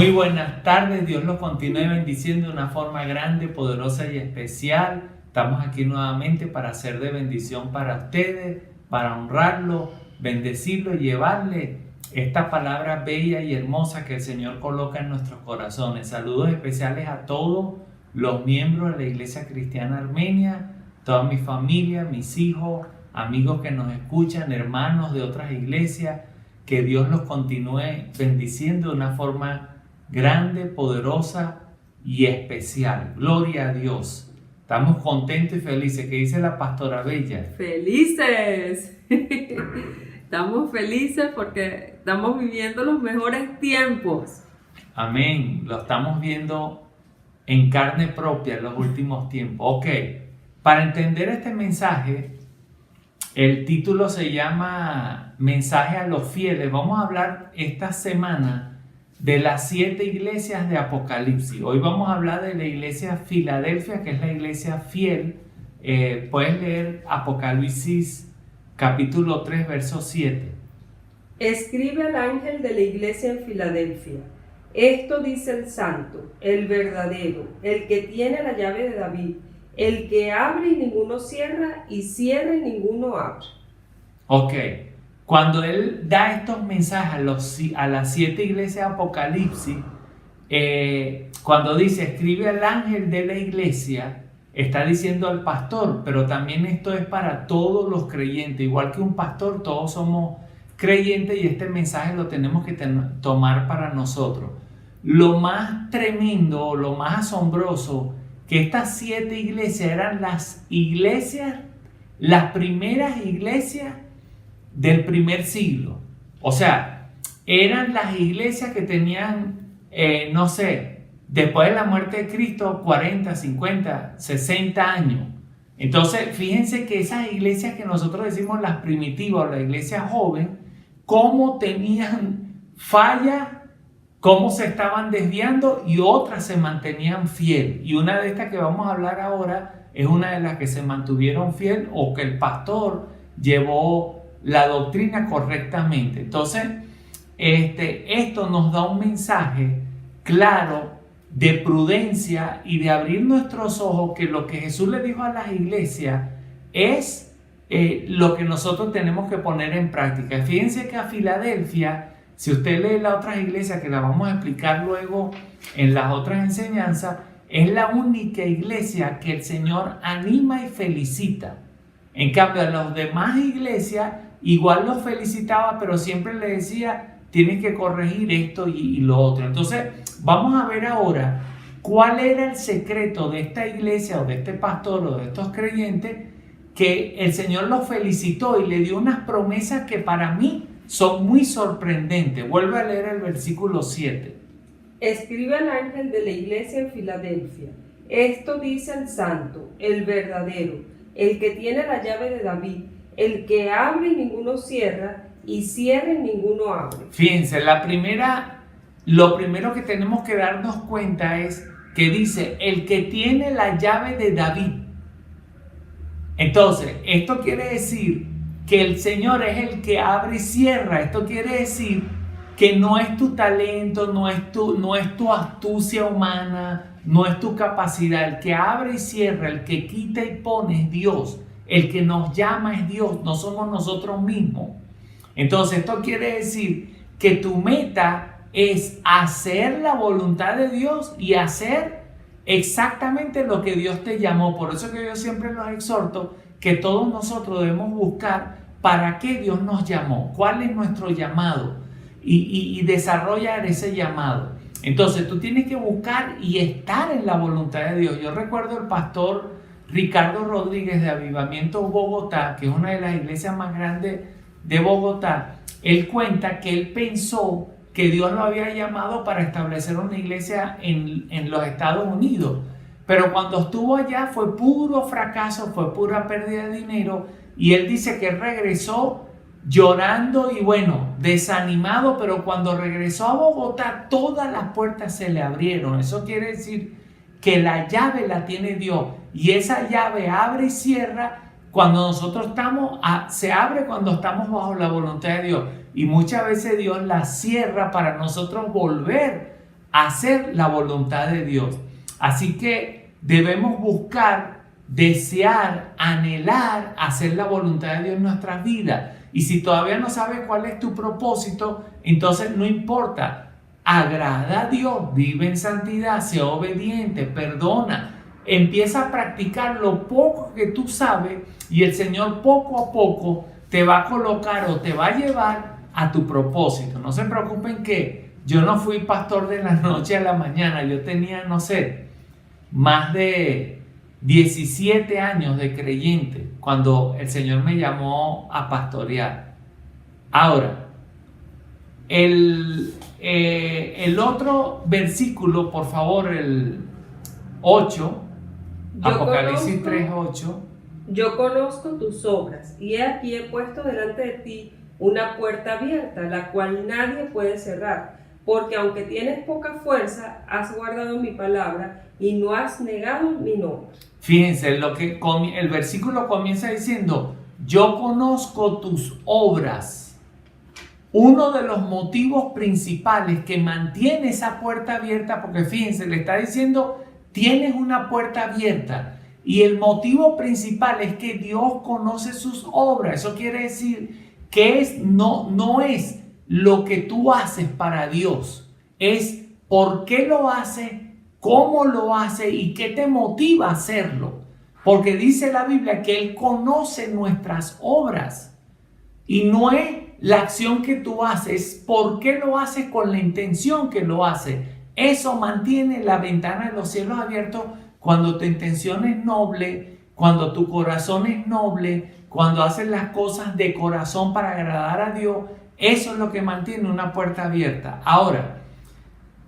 Muy buenas tardes, Dios los continúe bendiciendo de una forma grande, poderosa y especial. Estamos aquí nuevamente para ser de bendición para ustedes, para honrarlo, bendecirlo y llevarle esta palabra bella y hermosa que el Señor coloca en nuestros corazones. Saludos especiales a todos los miembros de la Iglesia Cristiana Armenia, toda mi familia, mis hijos, amigos que nos escuchan, hermanos de otras iglesias. Que Dios los continúe bendiciendo de una forma grande, poderosa y especial. Gloria a Dios. Estamos contentos y felices. ¿Qué dice la pastora Bella? ¡Felices! Estamos felices porque estamos viviendo los mejores tiempos. Amén. Lo estamos viendo en carne propia en los últimos tiempos. Ok. Para entender este mensaje, el título se llama Mensaje a los fieles. Vamos a hablar esta semana de las 7 iglesias de Apocalipsis. Hoy vamos a hablar de la iglesia Filadelfia, que es la iglesia fiel. Puedes leer Apocalipsis capítulo 3, verso 7. Escribe al ángel de la iglesia en Filadelfia. Esto dice el santo, el verdadero, el que tiene la llave de David, el que abre y ninguno cierra, y cierra y ninguno abre. Ok. Cuando él da estos mensajes a las 7 iglesias de Apocalipsis, cuando dice escribe al ángel de la iglesia, está diciendo al pastor, pero también esto es para todos los creyentes. Igual que un pastor, todos somos creyentes y este mensaje lo tenemos que tomar para nosotros. Lo más tremendo, lo más asombroso, que estas 7 iglesias eran las primeras iglesias del primer siglo. O sea, eran las iglesias que tenían, después de la muerte de Cristo, 40, 50, 60 años. Entonces, fíjense que esas iglesias que nosotros decimos las primitivas o la iglesia joven, cómo tenían fallas, cómo se estaban desviando y otras se mantenían fiel. Y una de estas que vamos a hablar ahora es una de las que se mantuvieron fiel o que el pastor llevó la doctrina correctamente. Entonces, esto nos da un mensaje claro de prudencia y de abrir nuestros ojos, que lo que Jesús le dijo a las iglesias es lo que nosotros tenemos que poner en práctica. Fíjense que a Filadelfia, si usted lee las otras iglesias, que las vamos a explicar luego en las otras enseñanzas, es la única iglesia que el Señor anima y felicita. En cambio, a las demás iglesias igual los felicitaba, pero siempre le decía, tienes que corregir esto y lo otro. Entonces, vamos a ver ahora cuál era el secreto de esta iglesia o de este pastor o de estos creyentes, que el Señor los felicitó y le dio unas promesas que para mí son muy sorprendentes. Vuelve a leer el versículo 7. Escribe al ángel de la iglesia en Filadelfia. Esto dice el santo, el verdadero, el que tiene la llave de David, el que abre y ninguno cierra, y cierra y ninguno abre. Fíjense, lo primero que tenemos que darnos cuenta es que dice, el que tiene la llave de David. Entonces, esto quiere decir que el Señor es el que abre y cierra. Esto quiere decir que no es tu talento, no es tu astucia humana, no es tu capacidad. El que abre y cierra, el que quita y pone es Dios. El que nos llama es Dios, no somos nosotros mismos. Entonces, esto quiere decir que tu meta es hacer la voluntad de Dios y hacer exactamente lo que Dios te llamó. Por eso que yo siempre los exhorto que todos nosotros debemos buscar para qué Dios nos llamó, cuál es nuestro llamado y desarrollar ese llamado. Entonces, tú tienes que buscar y estar en la voluntad de Dios. Yo recuerdo el pastor Ricardo Rodríguez de Avivamiento Bogotá, que es una de las iglesias más grandes de Bogotá. Él cuenta que él pensó que Dios lo había llamado para establecer una iglesia en los Estados Unidos, pero cuando estuvo allá fue puro fracaso, fue pura pérdida de dinero, y él dice que regresó llorando y desanimado, pero cuando regresó a Bogotá todas las puertas se le abrieron. Eso quiere decir que la llave la tiene Dios, y esa llave abre y cierra cuando nosotros se abre cuando estamos bajo la voluntad de Dios, y muchas veces Dios la cierra para nosotros volver hacer la voluntad de Dios. Así que debemos buscar, desear, anhelar hacer la voluntad de Dios en nuestras vidas. Y si todavía no sabes cuál es tu propósito, entonces no importa. Agrada a Dios, vive en santidad, sea obediente, perdona. Empieza a practicar lo poco que tú sabes y el Señor poco a poco te va a colocar o te va a llevar a tu propósito. No se preocupen que yo no fui pastor de la noche a la mañana. Yo tenía, no sé, más de 17 años de creyente cuando el Señor me llamó a pastorear. Ahora, el otro versículo, por favor, el 8, Apocalipsis 3:8. Yo conozco tus obras, y he aquí he puesto delante de ti una puerta abierta, la cual nadie puede cerrar, porque aunque tienes poca fuerza, has guardado mi palabra y no has negado mi nombre. Fíjense, el versículo comienza diciendo, yo conozco tus obras. Uno de los motivos principales que mantiene esa puerta abierta, porque fíjense, le está diciendo, tienes una puerta abierta. Y el motivo principal es que Dios conoce sus obras. Eso quiere decir que no es lo que tú haces para Dios. Es por qué lo hace, cómo lo hace y qué te motiva a hacerlo. Porque dice la Biblia que Él conoce nuestras obras. Y no es la acción que tú haces, por qué lo haces con la intención que lo haces. Eso mantiene la ventana de los cielos abiertos cuando tu intención es noble, cuando tu corazón es noble, cuando haces las cosas de corazón para agradar a Dios. Eso es lo que mantiene una puerta abierta. Ahora,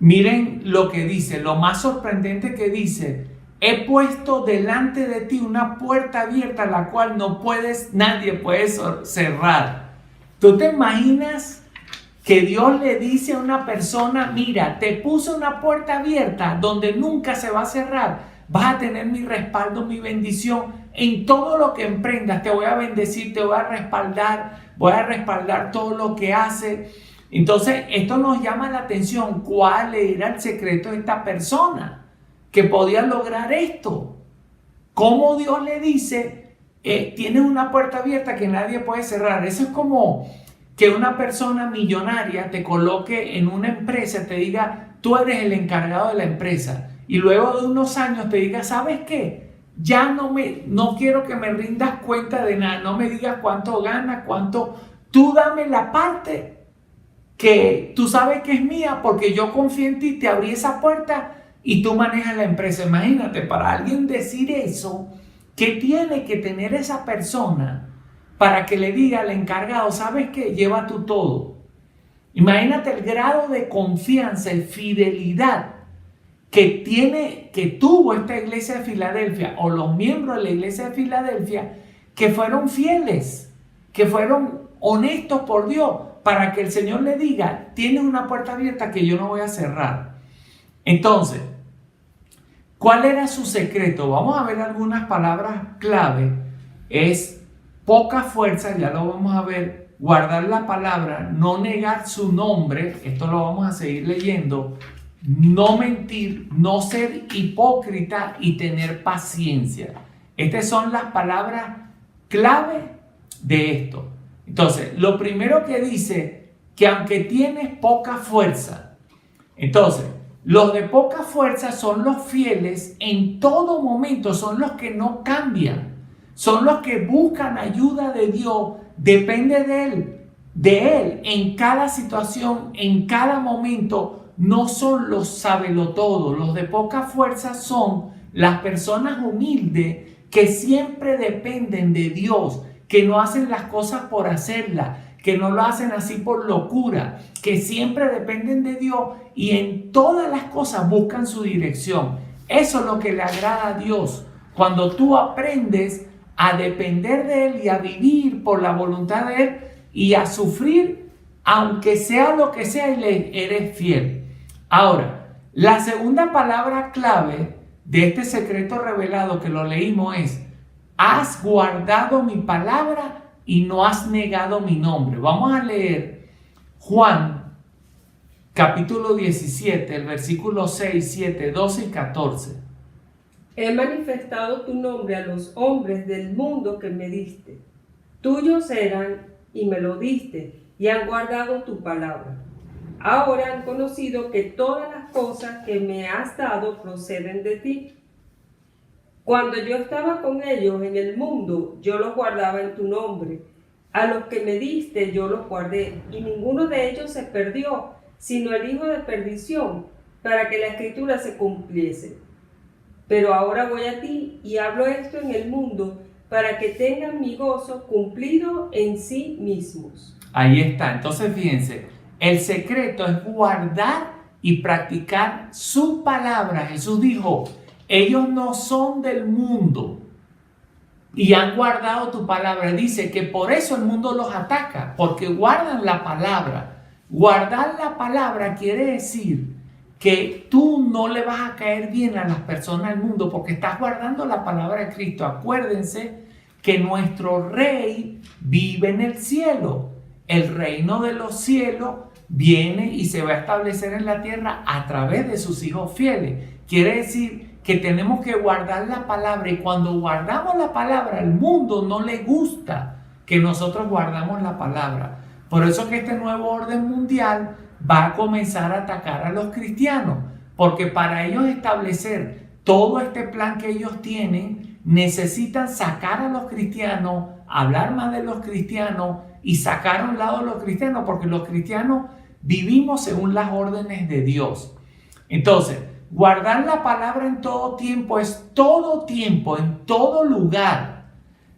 miren lo que dice, lo más sorprendente que dice, he puesto delante de ti una puerta abierta la cual nadie puede cerrar. ¿Tú te imaginas que Dios le dice a una persona, mira, te puse una puerta abierta donde nunca se va a cerrar? Vas a tener mi respaldo, mi bendición en todo lo que emprendas. Te voy a bendecir, te voy a respaldar todo lo que haces. Entonces, esto nos llama la atención. ¿Cuál era el secreto de esta persona que podía lograr esto? ¿Cómo Dios le dice, tienes una puerta abierta que nadie puede cerrar? Eso es como que una persona millonaria te coloque en una empresa, te diga, tú eres el encargado de la empresa. Y luego de unos años te diga, ¿sabes qué? Ya no quiero que me rindas cuenta de nada, no me digas cuánto ganas, tú dame la parte que tú sabes que es mía porque yo confío en ti, te abrí esa puerta y tú manejas la empresa. Imagínate, para alguien decir eso, ¿qué tiene que tener esa persona para que le diga al encargado, ¿sabes qué? Lleva tú todo. Imagínate el grado de confianza y fidelidad que tuvo esta iglesia de Filadelfia o los miembros de la iglesia de Filadelfia, que fueron fieles, que fueron honestos por Dios, para que el Señor le diga, tienes una puerta abierta que yo no voy a cerrar. Entonces, ¿cuál era su secreto? Vamos a ver algunas palabras clave. Es poca fuerza, ya lo vamos a ver, guardar la palabra, no negar su nombre, esto lo vamos a seguir leyendo, no mentir, no ser hipócrita y tener paciencia. Estas son las palabras clave de esto. Entonces, lo primero que dice, que aunque tienes poca fuerza, entonces, los de poca fuerza son los fieles en todo momento, son los que no cambian, son los que buscan ayuda de Dios, depende de Él en cada situación, en cada momento. No son los sabelotodos. Los de poca fuerza son las personas humildes que siempre dependen de Dios, que no hacen las cosas por hacerlas, que no lo hacen así por locura, que siempre dependen de Dios y en todas las cosas buscan su dirección. Eso es lo que le agrada a Dios. Cuando tú aprendes a depender de Él y a vivir por la voluntad de Él y a sufrir, aunque sea lo que sea, y le eres fiel. Ahora, la segunda palabra clave de este secreto revelado que lo leímos es, has guardado mi palabra y no has negado mi nombre. Vamos a leer Juan capítulo 17, el versículo 6, 7, 12 y 14. He manifestado tu nombre a los hombres del mundo que me diste. Tuyos eran y me lo diste, y han guardado tu palabra. Ahora han conocido que todas las cosas que me has dado proceden de ti. Cuando yo estaba con ellos en el mundo, yo los guardaba en tu nombre. A los que me diste yo los guardé, y ninguno de ellos se perdió, sino el hijo de perdición, para que la escritura se cumpliese. Pero ahora voy a ti y hablo esto en el mundo, para que tengan mi gozo cumplido en sí mismos. Ahí está. Entonces fíjense, el secreto es guardar y practicar su palabra. Jesús dijo, ellos no son del mundo y han guardado tu palabra. Dice que por eso el mundo los ataca, porque guardan la palabra. Guardar la palabra quiere decir que tú no le vas a caer bien a las personas del mundo porque estás guardando la palabra de Cristo. Acuérdense que nuestro Rey vive en el cielo. El reino de los cielos viene y se va a establecer en la tierra a través de sus hijos fieles. Quiere decir que tenemos que guardar la palabra, y cuando guardamos la palabra, al mundo no le gusta que nosotros guardamos la palabra. Por eso que este nuevo orden mundial va a comenzar a atacar a los cristianos, porque para ellos establecer todo este plan que ellos tienen, necesitan sacar a los cristianos, hablar más de los cristianos y sacar a un lado a los cristianos, porque los cristianos vivimos según las órdenes de Dios. Entonces, guardar la palabra en todo tiempo es todo tiempo, en todo lugar.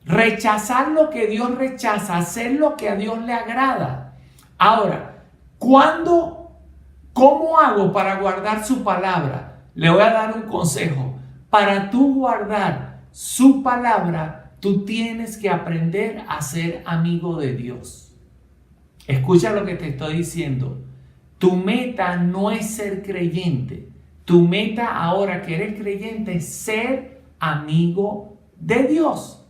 Rechazar lo que Dios rechaza, hacer lo que a Dios le agrada. Ahora, ¿cómo hago para guardar su palabra? Le voy a dar un consejo. Para tú guardar su palabra, tú tienes que aprender a ser amigo de Dios. Escucha lo que te estoy diciendo. Tu meta no es ser creyente. Tu meta ahora que eres creyente es ser amigo de Dios.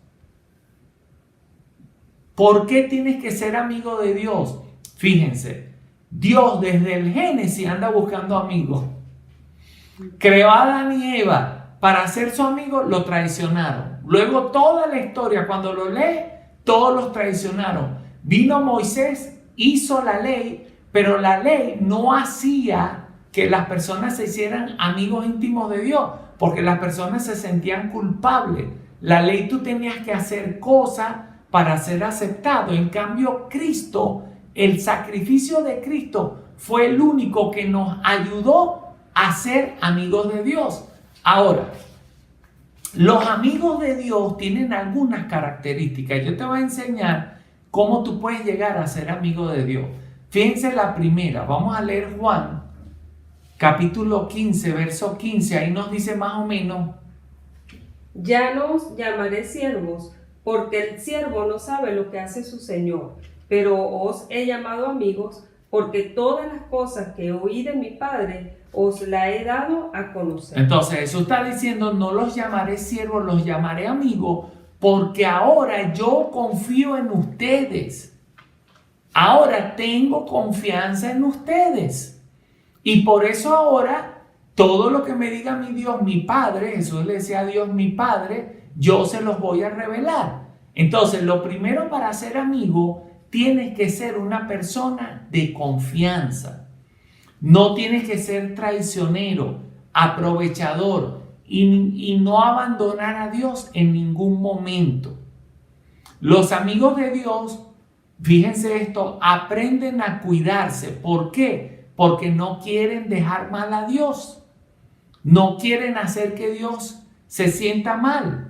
¿Por qué tienes que ser amigo de Dios? Fíjense, Dios desde el Génesis anda buscando amigos. Creó a Adán y Eva para ser su amigo, lo traicionaron. Luego toda la historia, cuando lo lee, todos los traicionaron. Vino Moisés, hizo la ley, pero la ley no hacía que las personas se hicieran amigos íntimos de Dios, porque las personas se sentían culpables. La ley, tú tenías que hacer cosas para ser aceptado. En cambio, Cristo, el sacrificio de Cristo fue el único que nos ayudó a ser amigos de Dios. Ahora, los amigos de Dios tienen algunas características. Yo te voy a enseñar cómo tú puedes llegar a ser amigo de Dios. Fíjense la primera. Vamos a leer Juan, capítulo 15, verso 15. Ahí nos dice más o menos: ya no os llamaré siervos, porque el siervo no sabe lo que hace su señor, pero os he llamado amigos, porque todas las cosas que oí de mi Padre os la he dado a conocer. Entonces Jesús está diciendo, no los llamaré siervos, los llamaré amigos, porque ahora yo confío en ustedes. Ahora tengo confianza en ustedes. Y por eso ahora, todo lo que me diga mi Dios, mi Padre, Jesús le decía a Dios, mi Padre, yo se los voy a revelar. Entonces, lo primero para ser amigo, tienes que ser una persona de confianza. No tienes que ser traicionero, aprovechador y no abandonar a Dios en ningún momento. Los amigos de Dios, fíjense esto, aprenden a cuidarse. ¿Por qué? Porque no quieren dejar mal a Dios. No quieren hacer que Dios se sienta mal.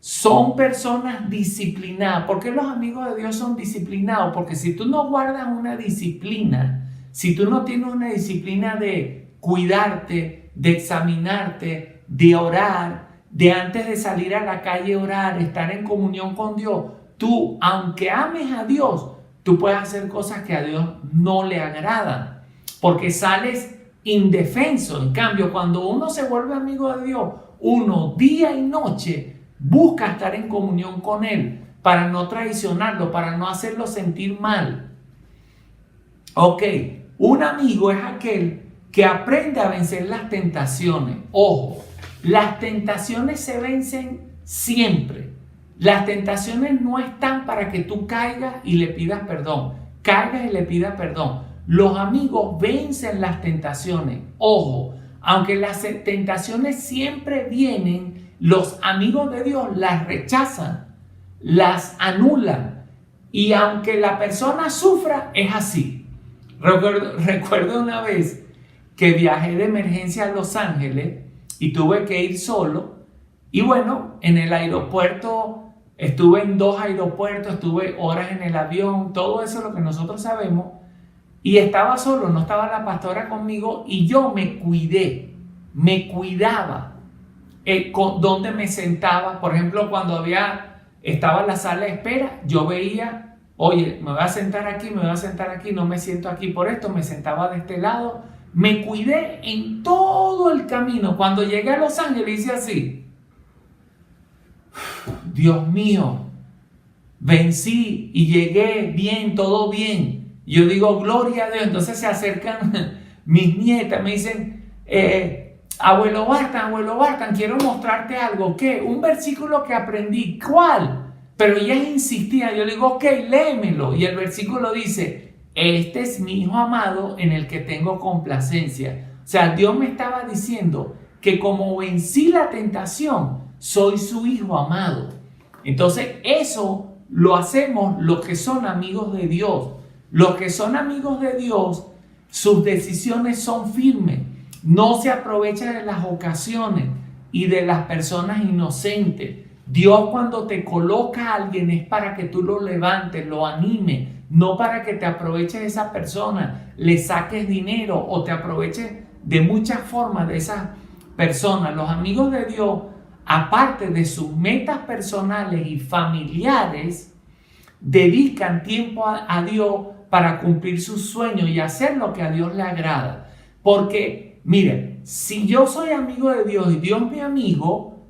Son personas disciplinadas. ¿Por qué los amigos de Dios son disciplinados? Porque si tú no guardas una disciplina, si tú no tienes una disciplina de cuidarte, de examinarte, de orar, de antes de salir a la calle orar, estar en comunión con Dios, tú, aunque ames a Dios, tú puedes hacer cosas que a Dios no le agradan, porque sales indefenso. En cambio, cuando uno se vuelve amigo de Dios, uno día y noche busca estar en comunión con Él para no traicionarlo, para no hacerlo sentir mal. Ok, Un amigo es aquel que aprende a vencer las tentaciones. Ojo, las tentaciones se vencen siempre. Las tentaciones no están para que tú caigas y le pidas perdón. Caigas y le pidas perdón. Los amigos vencen las tentaciones. Ojo, aunque las tentaciones siempre vienen, los amigos de Dios las rechazan, las anulan. Y aunque la persona sufra, es así. Recuerdo una vez que viajé de emergencia a Los Ángeles y tuve que ir solo. Y bueno, en el aeropuerto, estuve en 2 aeropuertos, estuve horas en el avión, todo eso es lo que nosotros sabemos. Y estaba solo, no estaba la pastora conmigo y yo me cuidaba dónde me sentaba. Por ejemplo, cuando estaba en la sala de espera, yo veía, oye, me voy a sentar aquí, no me siento aquí por esto, me sentaba de este lado. Me cuidé en todo el camino. Cuando llegué a Los Ángeles hice así. Dios mío, vencí y llegué bien, todo bien. Yo digo, gloria a Dios. Entonces se acercan mis nietas, me dicen, abuelo Bartan, quiero mostrarte algo. ¿Qué? Un versículo que aprendí. ¿Cuál? Pero ellas insistían. Yo le digo, ok, léemelo. Y el versículo dice, este es mi hijo amado en el que tengo complacencia. O sea, Dios me estaba diciendo que como vencí la tentación, soy su hijo amado. Entonces eso lo hacemos los que son amigos de Dios. Los que son amigos de Dios, sus decisiones son firmes. No se aprovecha de las ocasiones y de las personas inocentes. Dios cuando te coloca a alguien es para que tú lo levantes, lo animes, no para que te aproveches de esa persona, le saques dinero o te aproveches de muchas formas de esa persona. Los amigos de Dios, aparte de sus metas personales y familiares, dedican tiempo a Dios para cumplir sus sueños y hacer lo que a Dios le agrada. Porque, miren, si yo soy amigo de Dios y Dios es mi amigo,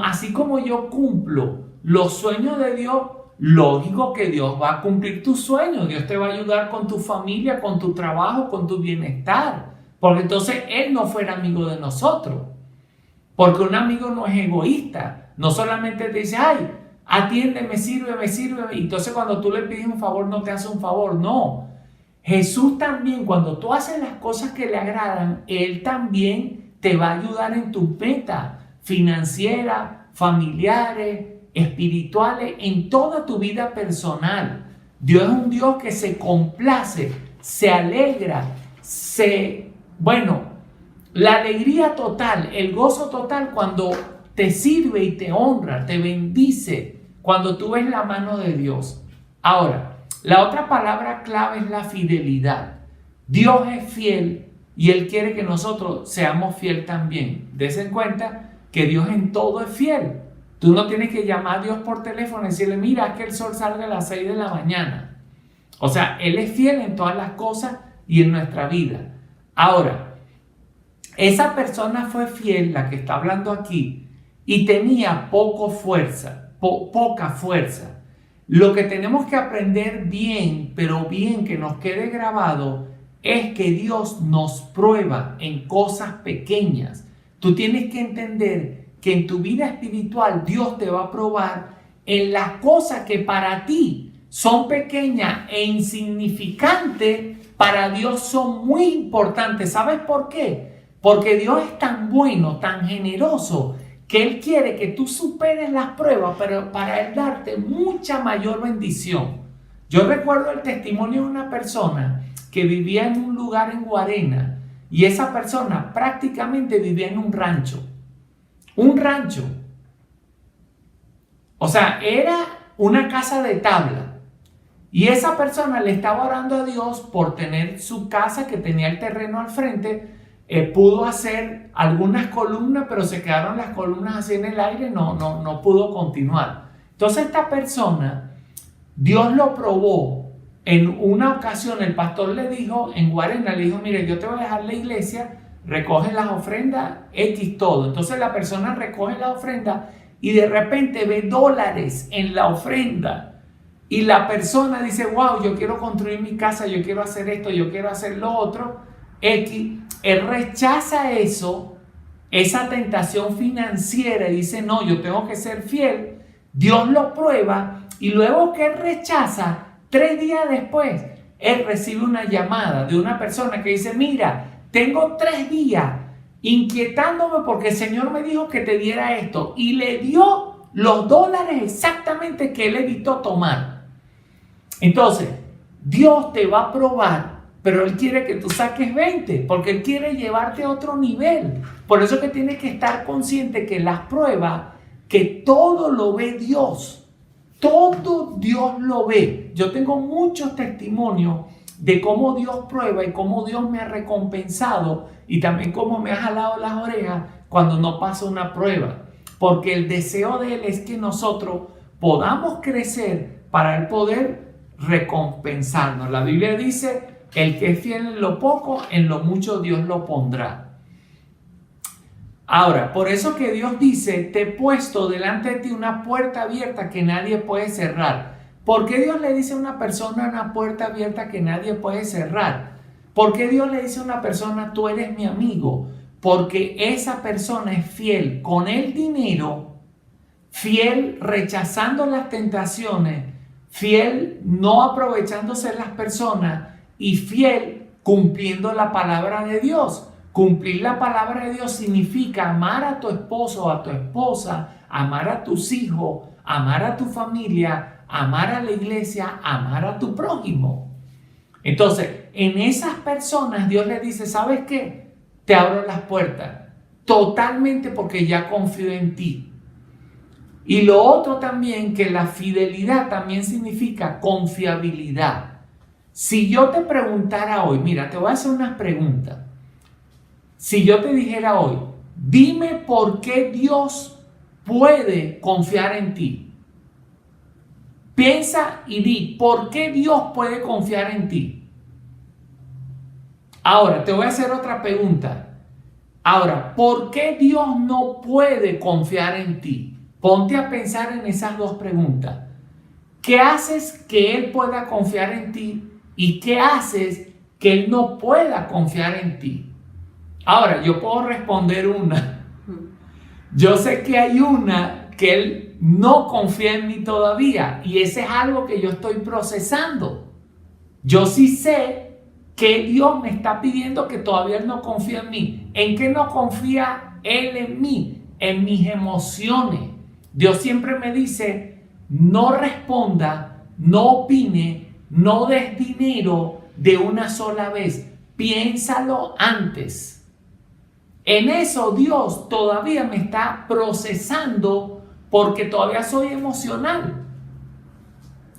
así como yo cumplo los sueños de Dios, lógico que Dios va a cumplir tus sueños. Dios te va a ayudar con tu familia, con tu trabajo, con tu bienestar. Porque entonces Él no fuera amigo de nosotros. Porque un amigo no es egoísta. No solamente te dice, ay, atiende, me sirve. Y entonces cuando tú le pides un favor, no te hace un favor. No. Jesús también, cuando tú haces las cosas que le agradan, Él también te va a ayudar en tus metas financieras, familiares, espirituales, en toda tu vida personal. Dios es un Dios que se complace, se alegra, la alegría total, el gozo total cuando te sirve y te honra, te bendice, cuando tú ves la mano de Dios. Ahora, la otra palabra clave es la fidelidad. Dios es fiel y Él quiere que nosotros seamos fiel también. Des en cuenta que Dios en todo es fiel. Tú no tienes que llamar a Dios por teléfono y decirle, mira que el sol salga a las 6 de la mañana. O sea, Él es fiel en todas las cosas y en nuestra vida. Ahora, esa persona fue fiel, la que está hablando aquí, y tenía poca fuerza. Lo que tenemos que aprender bien, pero bien que nos quede grabado, es que Dios nos prueba en cosas pequeñas. Tú tienes que entender que en tu vida espiritual Dios te va a probar en las cosas que para ti son pequeñas e insignificantes, para Dios son muy importantes. ¿Sabes por qué? Porque Dios es tan bueno, tan generoso, que Él quiere que tú superes las pruebas, pero para Él darte mucha mayor bendición. Yo recuerdo el testimonio de una persona que vivía en un lugar en Guarena, y esa persona prácticamente vivía en un rancho. Un rancho. O sea, era una casa de tabla. Y esa persona le estaba orando a Dios por tener su casa, que tenía el terreno al frente. Pudo hacer algunas columnas, pero se quedaron las columnas así en el aire, no pudo continuar. Entonces esta persona, Dios lo probó. En una ocasión el pastor le dijo, en Guarena, le dijo, mire, yo te voy a dejar la iglesia, recoge las ofrendas, X todo. Entonces la persona recoge la ofrenda y de repente ve dólares en la ofrenda. y la persona dice, wow, yo quiero construir mi casa, yo quiero hacer esto, yo quiero hacer lo otro, X, él rechaza eso, esa tentación financiera y dice, no, yo tengo que ser fiel. Dios lo prueba y luego que él rechaza, 3 días después, él recibe una llamada de una persona que dice, mira, tengo 3 días inquietándome porque el Señor me dijo que te diera esto y le dio los dólares exactamente que él evitó tomar. Entonces, Dios te va a probar, pero Él quiere que tú saques 20, porque Él quiere llevarte a otro nivel. Por eso que tienes que estar consciente que las pruebas, que todo lo ve Dios. Todo Dios lo ve. Yo tengo muchos testimonios de cómo Dios prueba y cómo Dios me ha recompensado y también cómo me ha jalado las orejas cuando no pasa una prueba. Porque el deseo de Él es que nosotros podamos crecer para el poder recompensarnos. La Biblia dice, el que es fiel en lo poco, en lo mucho Dios lo pondrá. Ahora, por eso que Dios dice, te he puesto delante de ti una puerta abierta que nadie puede cerrar. ¿Por qué Dios le dice a una persona una puerta abierta que nadie puede cerrar? ¿Por qué Dios le dice a una persona, tú eres mi amigo? Porque esa persona es fiel con el dinero, fiel rechazando las tentaciones, fiel no aprovechándose de las personas y fiel cumpliendo la palabra de Dios. Cumplir la palabra de Dios significa amar a tu esposo o a tu esposa, amar a tus hijos, amar a tu familia, amar a la iglesia, amar a tu prójimo. Entonces, en esas personas Dios les dice, ¿sabes qué? Te abro las puertas totalmente porque ya confío en ti. Y lo otro también, que la fidelidad también significa confiabilidad. Si yo te preguntara hoy, mira, te voy a hacer unas preguntas. Si yo te dijera hoy, dime por qué Dios puede confiar en ti. Piensa y di, ¿por qué Dios puede confiar en ti? Ahora, te voy a hacer otra pregunta. Ahora, ¿por qué Dios no puede confiar en ti? Ponte a pensar en esas dos preguntas. ¿Qué haces que Él pueda confiar en ti? ¿Y qué haces que Él no pueda confiar en ti? Ahora, yo puedo responder una. Yo sé que hay una que Él no confía en mí todavía. Y ese es algo que yo estoy procesando. Yo sí sé que Dios me está pidiendo que todavía Él no confía en mí. ¿En qué no confía Él en mí? En mis emociones. Dios siempre me dice, no responda, no opine, no des dinero de una sola vez. Piénsalo antes. En eso Dios todavía me está procesando porque todavía soy emocional.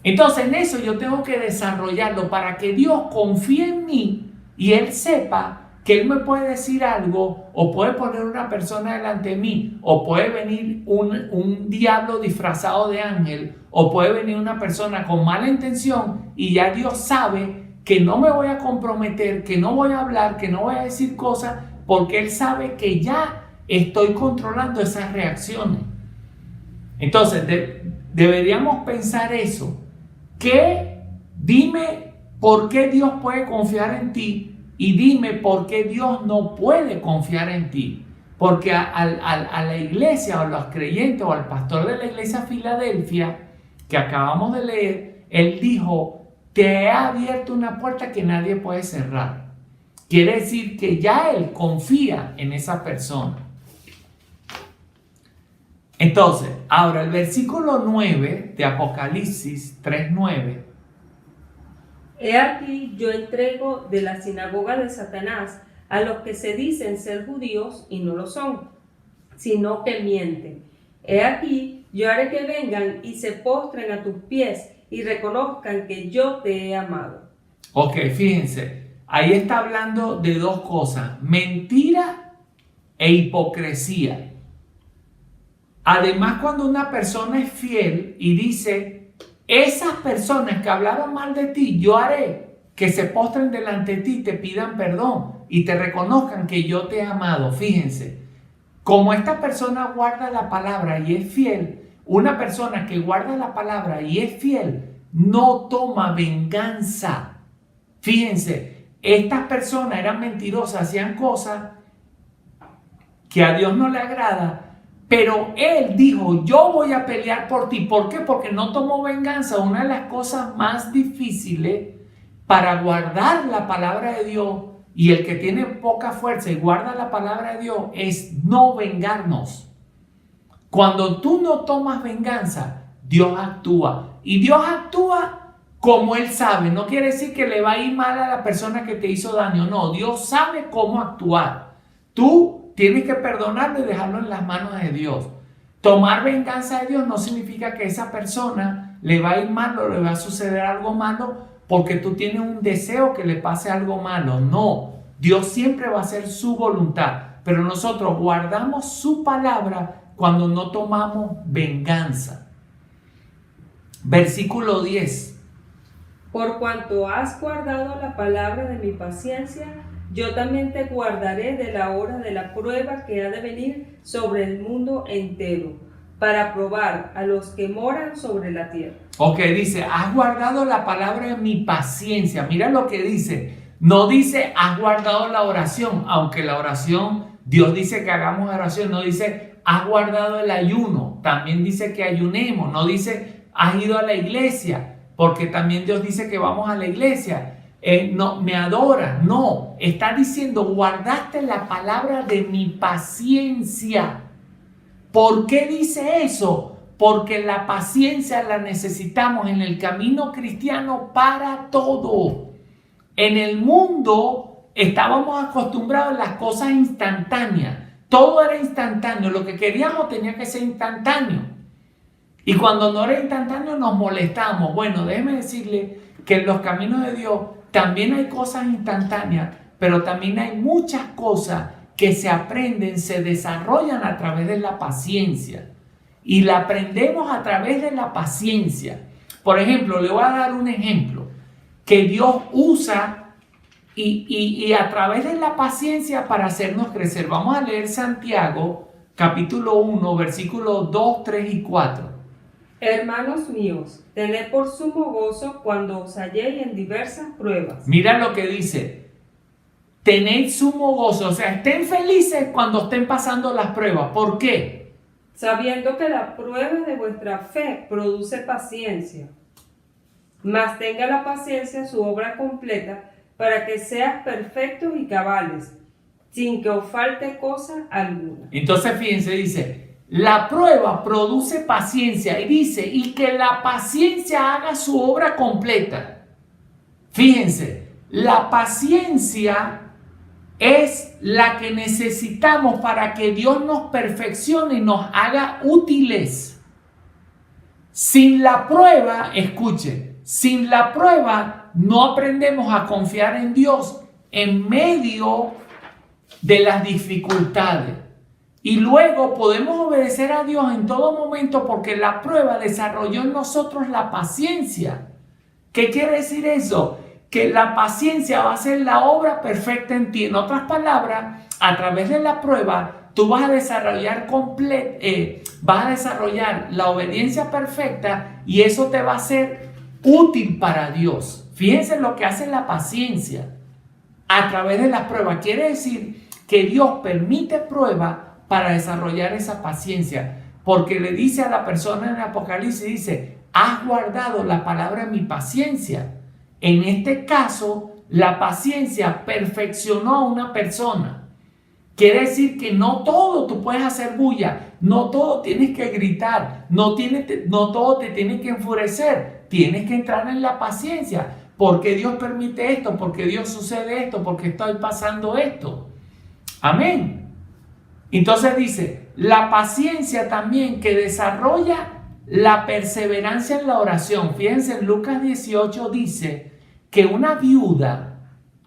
Entonces en eso yo tengo que desarrollarlo para que Dios confíe en mí y Él sepa que Él me puede decir algo o puede poner una persona delante de mí o puede venir un diablo disfrazado de ángel o puede venir una persona con mala intención y ya Dios sabe que no me voy a comprometer, que no voy a hablar, que no voy a decir cosas porque Él sabe que ya estoy controlando esas reacciones. Entonces deberíamos pensar eso. Dime por qué Dios puede confiar en ti. Y dime por qué Dios no puede confiar en ti. Porque a la iglesia o a los creyentes o al pastor de la iglesia Filadelfia que acabamos de leer, él dijo, te he abierto una puerta que nadie puede cerrar. Quiere decir que ya él confía en esa persona. Entonces, ahora el versículo 9 de Apocalipsis 3:9. He aquí yo entrego de la sinagoga de Satanás a los que se dicen ser judíos y no lo son, sino que mienten. He aquí yo haré que vengan y se postren a tus pies y reconozcan que yo te he amado. Ok, fíjense, ahí está hablando de dos cosas, mentira e hipocresía. Además, cuando una persona es fiel y dice, esas personas que hablaron mal de ti, yo haré que se postren delante de ti y te pidan perdón y te reconozcan que yo te he amado. Fíjense, como esta persona guarda la palabra y es fiel, una persona que guarda la palabra y es fiel, no toma venganza. Fíjense, estas personas eran mentirosas, hacían cosas que a Dios no le agrada, pero Él dijo, yo voy a pelear por ti. ¿Por qué? Porque no tomó venganza. Una de las cosas más difíciles para guardar la palabra de Dios, y el que tiene poca fuerza y guarda la palabra de Dios, es no vengarnos. Cuando tú no tomas venganza, Dios actúa. Y Dios actúa como Él sabe. No quiere decir que le va a ir mal a la persona que te hizo daño. No, Dios sabe cómo actuar. Tú tienes que perdonarlo y dejarlo en las manos de Dios. Tomar venganza de Dios no significa que a esa persona le va a ir mal o le va a suceder algo malo porque tú tienes un deseo que le pase algo malo. No, Dios siempre va a hacer su voluntad. Pero nosotros guardamos su palabra cuando no tomamos venganza. Versículo 10. Por cuanto has guardado la palabra de mi paciencia, yo también te guardaré de la hora de la prueba que ha de venir sobre el mundo entero, para probar a los que moran sobre la tierra. Ok, dice, has guardado la palabra de mi paciencia. Mira lo que dice. No dice, has guardado la oración, aunque la oración, Dios dice que hagamos oración. No dice, has guardado el ayuno. También dice que ayunemos. No dice, has ido a la iglesia, porque también Dios dice que vamos a la iglesia. No, me adoras. No, está diciendo, guardaste la palabra de mi paciencia. ¿Por qué dice eso? Porque la paciencia la necesitamos en el camino cristiano para todo. En el mundo estábamos acostumbrados a las cosas instantáneas. Todo era instantáneo. Lo que queríamos tenía que ser instantáneo. Y cuando no era instantáneo nos molestamos. Bueno, déjeme decirle que en los caminos de Dios también hay cosas instantáneas, pero también hay muchas cosas que se aprenden, se desarrollan a través de la paciencia. Y la aprendemos a través de la paciencia. Por ejemplo, le voy a dar un ejemplo que Dios usa y a través de la paciencia para hacernos crecer. Vamos a leer Santiago, capítulo 1, versículos 2, 3 y 4. Hermanos míos, tened por sumo gozo cuando os halléis en diversas pruebas. Mira lo que dice. Tened sumo gozo, o sea, estén felices cuando estén pasando las pruebas. ¿Por qué? Sabiendo que la prueba de vuestra fe produce paciencia. Mas tenga la paciencia su obra completa, para que seas perfectos y cabales, sin que os falte cosa alguna. Entonces, fíjense, dice, la prueba produce paciencia, y dice, y que la paciencia haga su obra completa. Fíjense, la paciencia es la que necesitamos para que Dios nos perfeccione y nos haga útiles. Sin la prueba, escuche, sin la prueba no aprendemos a confiar en Dios en medio de las dificultades. Y luego podemos obedecer a Dios en todo momento porque la prueba desarrolló en nosotros la paciencia. ¿Qué quiere decir eso? Que la paciencia va a ser la obra perfecta en ti. En otras palabras, a través de la prueba, tú vas a desarrollar la obediencia perfecta y eso te va a ser útil para Dios. Fíjense lo que hace la paciencia a través de las pruebas. Quiere decir que Dios permite pruebas para desarrollar esa paciencia. Porque le dice a la persona en el Apocalipsis, dice, has guardado la palabra de mi paciencia. En este caso, la paciencia perfeccionó a una persona. Quiere decir que no todo tú puedes hacer bulla, no todo tienes que gritar, no todo te tiene que enfurecer. Tienes que entrar en la paciencia. ¿Por qué Dios permite esto? ¿Por qué Dios sucede esto? ¿Por qué estoy pasando esto? Amén. Entonces dice, la paciencia también que desarrolla la perseverancia en la oración. Fíjense, en Lucas 18 dice que una viuda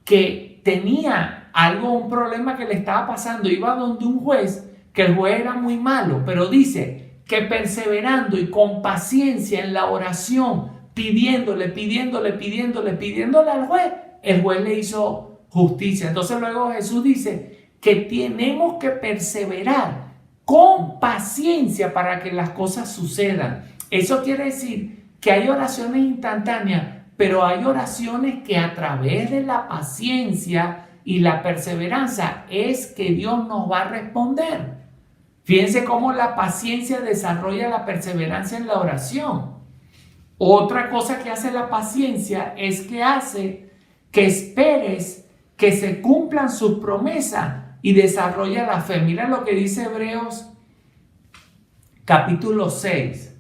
que tenía un problema que le estaba pasando, iba donde un juez, que el juez era muy malo, pero dice que perseverando y con paciencia en la oración, pidiéndole al juez, el juez le hizo justicia. Entonces luego Jesús dice que tenemos que perseverar con paciencia para que las cosas sucedan. Eso quiere decir que hay oraciones instantáneas, pero hay oraciones que a través de la paciencia y la perseverancia es que Dios nos va a responder. Fíjense cómo la paciencia desarrolla la perseverancia en la oración. Otra cosa que hace la paciencia es que hace que esperes que se cumplan sus promesas y desarrolla la fe. Mira lo que dice Hebreos capítulo 6.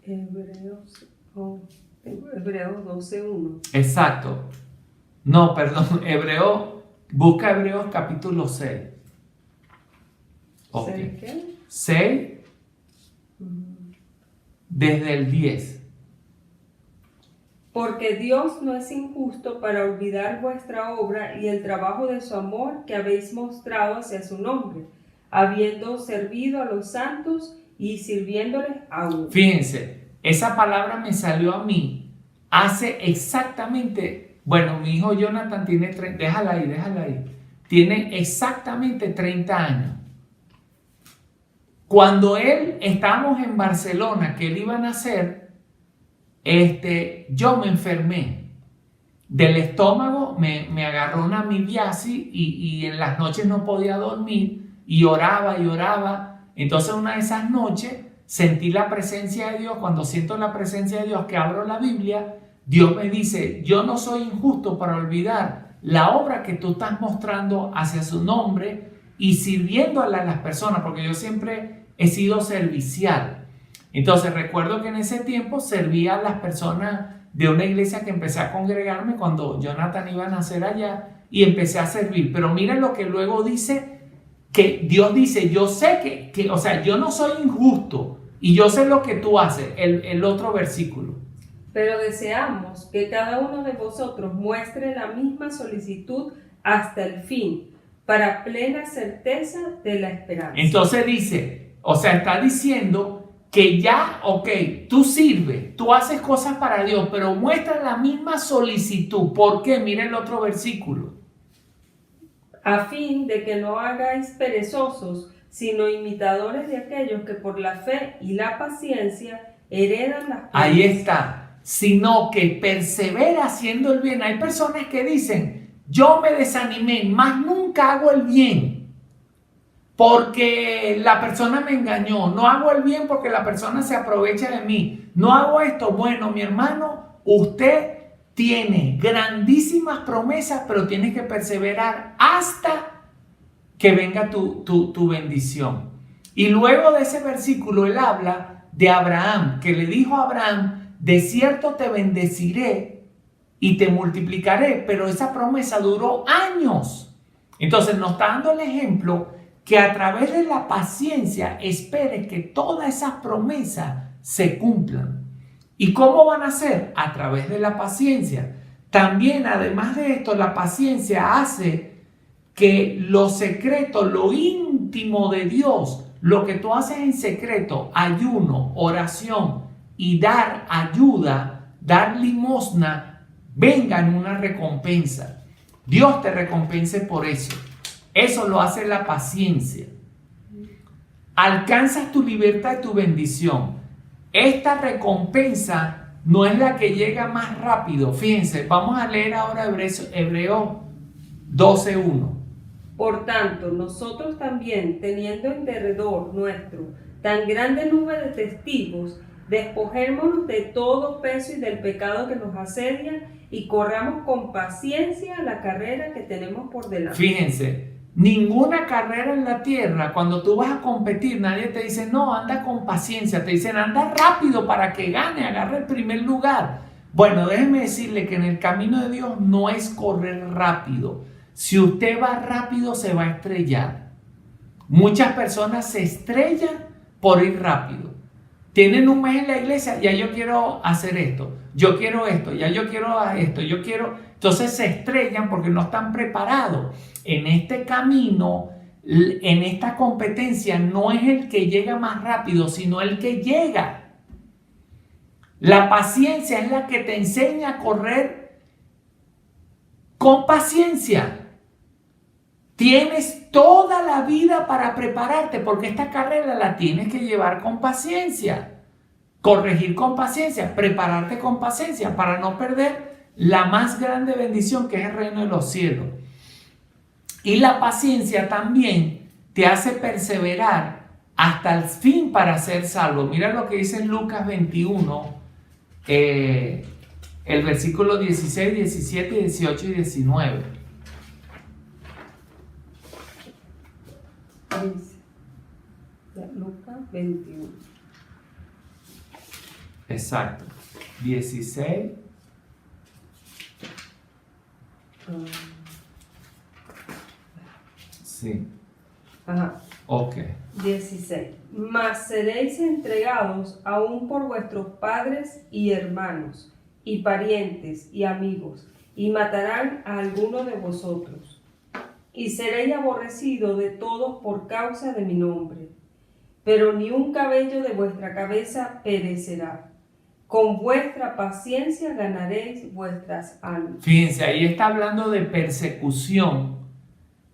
Hebreos 12:1. Exacto. No, perdón, busca Hebreos capítulo 6. Okay. ¿Sabes qué? 6 desde el 10. Porque Dios no es injusto para olvidar vuestra obra y el trabajo de su amor que habéis mostrado hacia su nombre, habiendo servido a los santos y sirviéndoles aún. Fíjense, esa palabra me salió a mí hace exactamente, bueno, mi hijo Jonathan tiene, déjala ahí, tiene exactamente 30 años. Cuando estábamos en Barcelona, que él iba a nacer, yo me enfermé del estómago, me agarró una amibiasis y en las noches no podía dormir y oraba. Entonces una de esas noches sentí la presencia de Dios. Cuando siento la presencia de Dios, que abro la Biblia, Dios me dice: yo no soy injusto para olvidar la obra que tú estás mostrando hacia su nombre y sirviéndole a las personas, porque yo siempre he sido servicial. Entonces recuerdo que en ese tiempo servía a las personas de una iglesia que empecé a congregarme cuando Jonathan iba a nacer allá, y empecé a servir. Pero mira lo que luego dice, que Dios dice: yo sé o sea, yo no soy injusto y yo sé lo que tú haces. El otro versículo. Pero deseamos que cada uno de vosotros muestre la misma solicitud hasta el fin, para plena certeza de la esperanza. Entonces dice, o sea, está diciendo que ya, tú sirves, tú haces cosas para Dios, pero muestra la misma solicitud. ¿Por qué? Mira el otro versículo. A fin de que no hagáis perezosos, sino imitadores de aquellos que por la fe y la paciencia heredan las promesas. Ahí está. Sino que persevera haciendo el bien. Hay personas que dicen: yo me desanimé, más nunca hago el bien porque la persona me engañó, no hago el bien porque la persona se aprovecha de mí, no hago esto. Bueno, mi hermano, usted tiene grandísimas promesas, pero tiene que perseverar hasta que venga tu bendición. Y luego de ese versículo él habla de Abraham, que le dijo a Abraham: de cierto te bendeciré y te multiplicaré. Pero esa promesa duró años. Entonces nos está dando el ejemplo que a través de la paciencia espere que todas esas promesas se cumplan. ¿Y cómo van a ser? A través de la paciencia. También, además de esto, la paciencia hace que lo secreto, lo íntimo de Dios, lo que tú haces en secreto, ayuno, oración y dar ayuda, dar limosna, venga en una recompensa. Dios te recompense por eso. Eso lo hace la paciencia. Alcanzas tu libertad y tu bendición. Esta recompensa no es la que llega más rápido. Fíjense, vamos a leer ahora Hebreos 12:1. Por tanto, nosotros también, teniendo en derredor nuestro tan grande nube de testigos, despojémonos de todo peso y del pecado que nos asedia y corramos con paciencia la carrera que tenemos por delante. Fíjense, ninguna carrera en la tierra, cuando tú vas a competir, nadie te dice: no, anda con paciencia. Te dicen: anda rápido para que gane, agarre el primer lugar. Bueno, déjeme decirle que en el camino de Dios no es correr rápido. Si usted va rápido, se va a estrellar. Muchas personas se estrellan por ir rápido. Tienen un mes en la iglesia: ya yo quiero hacer esto, yo quiero esto, ya yo quiero esto, yo quiero. Entonces se estrellan porque no están preparados. En este camino, en esta competencia, no es el que llega más rápido, sino el que llega. La paciencia es la que te enseña a correr con paciencia. Tienes toda la vida para prepararte, porque esta carrera la tienes que llevar con paciencia. corregir con paciencia, prepararte con paciencia para no perder la más grande bendición que es el reino de los cielos. Y la paciencia también te hace perseverar hasta el fin para ser salvo. Mira lo que dice en Lucas 21, el versículo 16, 17, 18 y 19. Lucas 21. Exacto. 16. Sí. Ajá. Ok. 16. Mas seréis entregados aún por vuestros padres y hermanos, y parientes y amigos, y matarán a alguno de vosotros. Y seréis aborrecidos de todos por causa de mi nombre. Pero ni un cabello de vuestra cabeza perecerá. Con vuestra paciencia ganaréis vuestras almas. Fíjense, ahí está hablando de persecución,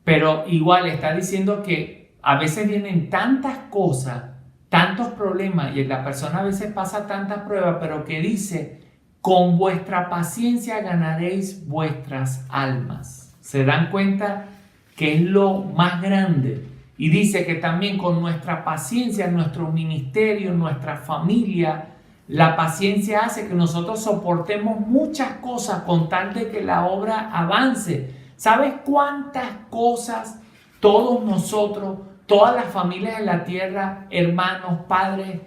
pero igual está diciendo que a veces vienen tantas cosas, tantos problemas, y la persona a veces pasa tantas pruebas, pero que dice, con vuestra paciencia ganaréis vuestras almas. ¿Se dan cuenta que es lo más grande? Y dice que también con nuestra paciencia, nuestro ministerio, nuestra familia, la paciencia hace que nosotros soportemos muchas cosas con tal de que la obra avance. ¿Sabes cuántas cosas todos nosotros, todas las familias de la tierra, hermanos, padres,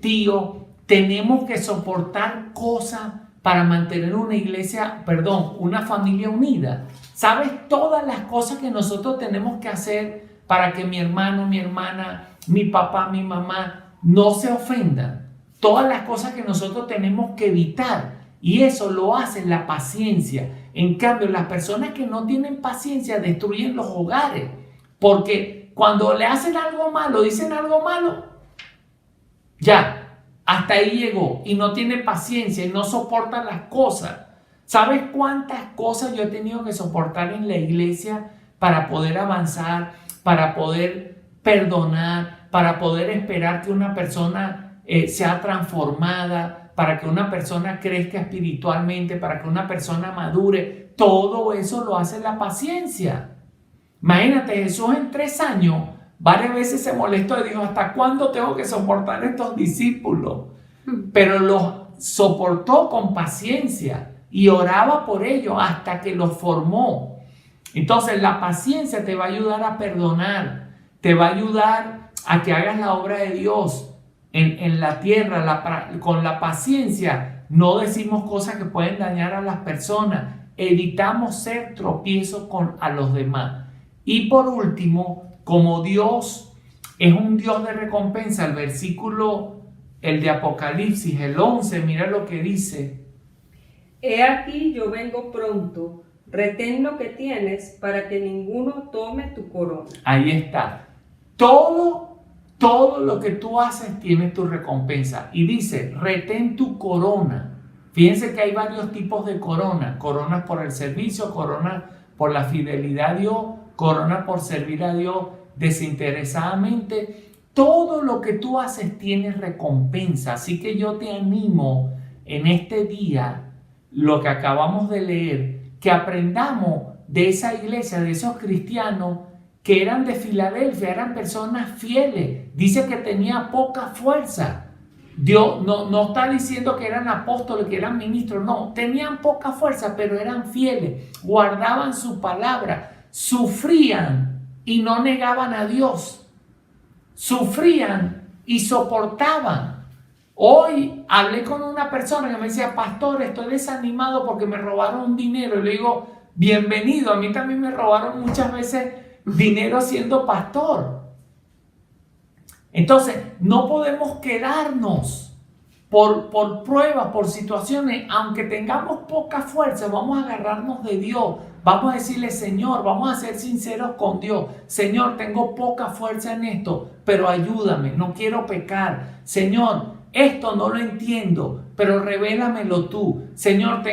tíos, tenemos que soportar cosas para mantener una familia unida? ¿Sabes todas las cosas que nosotros tenemos que hacer para que mi hermano, mi hermana, mi papá, mi mamá no se ofendan? Todas las cosas que nosotros tenemos que evitar, y eso lo hace la paciencia. En cambio, las personas que no tienen paciencia destruyen los hogares, porque cuando le hacen algo malo, dicen algo malo, ya, hasta ahí llegó, y no tiene paciencia y no soporta las cosas. ¿Sabes cuántas cosas yo he tenido que soportar en la iglesia para poder avanzar, para poder perdonar, para poder esperar que una persona sea transformada, para que una persona crezca espiritualmente, para que una persona madure? Todo eso lo hace la paciencia. Imagínate, Jesús en 3 años varias veces se molestó y dijo, ¿hasta cuándo tengo que soportar a estos discípulos? Pero los soportó con paciencia y oraba por ellos hasta que los formó. Entonces la paciencia te va a ayudar a perdonar, te va a ayudar a que hagas la obra de Dios en la tierra. Con la paciencia no decimos cosas que pueden dañar a las personas, evitamos ser tropiezos a los demás. Y por último, como Dios es un Dios de recompensa, el versículo, el de Apocalipsis, el 11, mira lo que dice. He aquí yo vengo pronto, retén lo que tienes para que ninguno tome tu corona. Ahí está. Todo lo que tú haces tiene tu recompensa. Y dice, retén tu corona. Fíjense que hay varios tipos de corona. Corona por el servicio, corona por la fidelidad a Dios, corona por servir a Dios desinteresadamente. Todo lo que tú haces tiene recompensa. Así que yo te animo en este día, lo que acabamos de leer, que aprendamos de esa iglesia, de esos cristianos que eran de Filadelfia, eran personas fieles. Dice que tenía poca fuerza. Dios no está diciendo que eran apóstoles, que eran ministros, no, tenían poca fuerza, pero eran fieles, guardaban su palabra, sufrían y no negaban a Dios, sufrían y soportaban. Hoy hablé con una persona que me decía, pastor, estoy desanimado porque me robaron dinero, y le digo, bienvenido, a mí también me robaron muchas veces dinero siendo pastor. Entonces, no podemos quedarnos por pruebas, por situaciones. Aunque tengamos poca fuerza, vamos a agarrarnos de Dios. Vamos a decirle, Señor, vamos a ser sinceros con Dios. Señor, tengo poca fuerza en esto, pero ayúdame, no quiero pecar. Señor, esto no lo entiendo, pero revélamelo tú. Señor,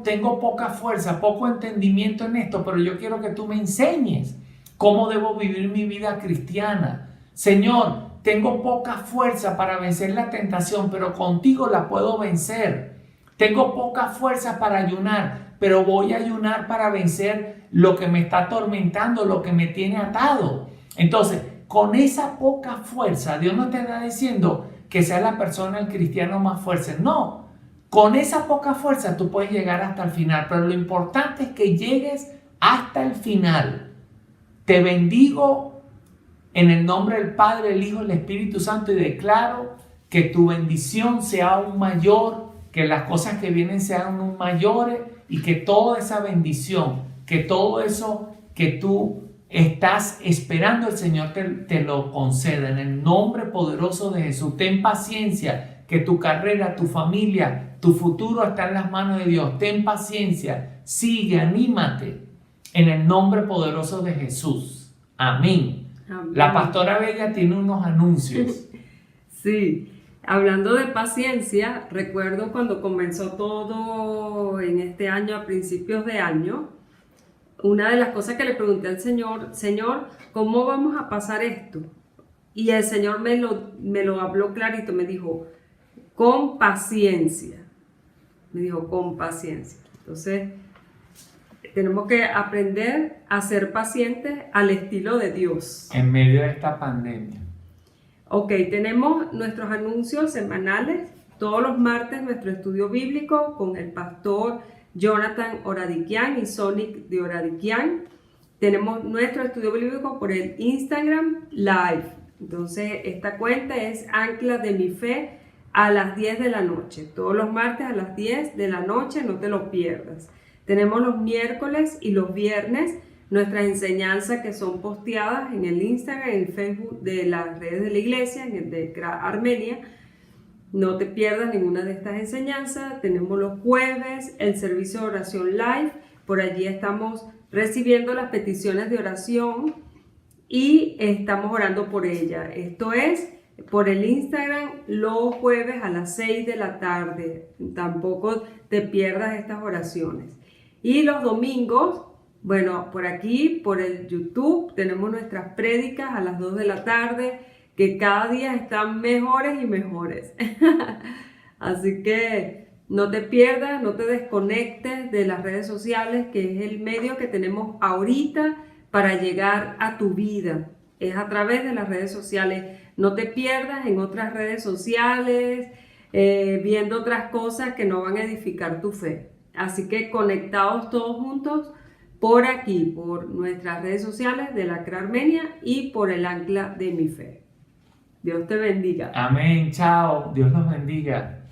tengo poca fuerza, poco entendimiento en esto, pero yo quiero que tú me enseñes cómo debo vivir mi vida cristiana. Señor, tengo poca fuerza para vencer la tentación, pero contigo la puedo vencer. Tengo poca fuerza para ayunar, pero voy a ayunar para vencer lo que me está atormentando, lo que me tiene atado. Entonces, con esa poca fuerza, Dios no te está diciendo que seas la persona, el cristiano más fuerte. No, con esa poca fuerza tú puedes llegar hasta el final, pero lo importante es que llegues hasta el final. Te bendigo en el nombre del Padre, el Hijo y el Espíritu Santo y declaro que tu bendición sea aún mayor, que las cosas que vienen sean aún mayores y que toda esa bendición, que todo eso que tú estás esperando, el Señor te lo conceda en el nombre poderoso de Jesús. Ten paciencia, que tu carrera, tu familia, tu futuro está en las manos de Dios. Ten paciencia, sigue, anímate en el nombre poderoso de Jesús. Amén. Amén. La pastora Bella tiene unos anuncios. Sí, hablando de paciencia, recuerdo cuando comenzó todo en este año, a principios de año, una de las cosas que le pregunté al Señor, ¿cómo vamos a pasar esto? Y el Señor me lo habló clarito, me dijo, con paciencia. Me dijo, con paciencia. Entonces, tenemos que aprender a ser pacientes al estilo de Dios. En medio de esta pandemia. Ok, tenemos nuestros anuncios semanales. Todos los martes nuestro estudio bíblico con el pastor Jonathan Oradiquian y Sonic de Oradiquian. Tenemos nuestro estudio bíblico por el Instagram Live. Entonces, esta cuenta es Ancla de mi Fe a las 10 de la noche. Todos los martes a las 10 de la noche, no te lo pierdas. Tenemos los miércoles y los viernes nuestras enseñanzas que son posteadas en el Instagram, en el Facebook de las redes de la iglesia, en el de CRA Armenia. No te pierdas ninguna de estas enseñanzas. Tenemos los jueves el servicio de oración live. Por allí estamos recibiendo las peticiones de oración y estamos orando por ellas. Esto es por el Instagram los jueves a las 6 de la tarde. Tampoco te pierdas estas oraciones. Y los domingos, bueno, por aquí, por el YouTube, tenemos nuestras prédicas a las 2 de la tarde, que cada día están mejores y mejores. Así que no te pierdas, no te desconectes de las redes sociales, que es el medio que tenemos ahorita para llegar a tu vida. Es a través de las redes sociales. No te pierdas en otras redes sociales, viendo otras cosas que no van a edificar tu fe. Así que conectados todos juntos por aquí, por nuestras redes sociales de la CRA Armenia y por el Ancla de mi Fe. Dios te bendiga. Amén, chao, Dios los bendiga.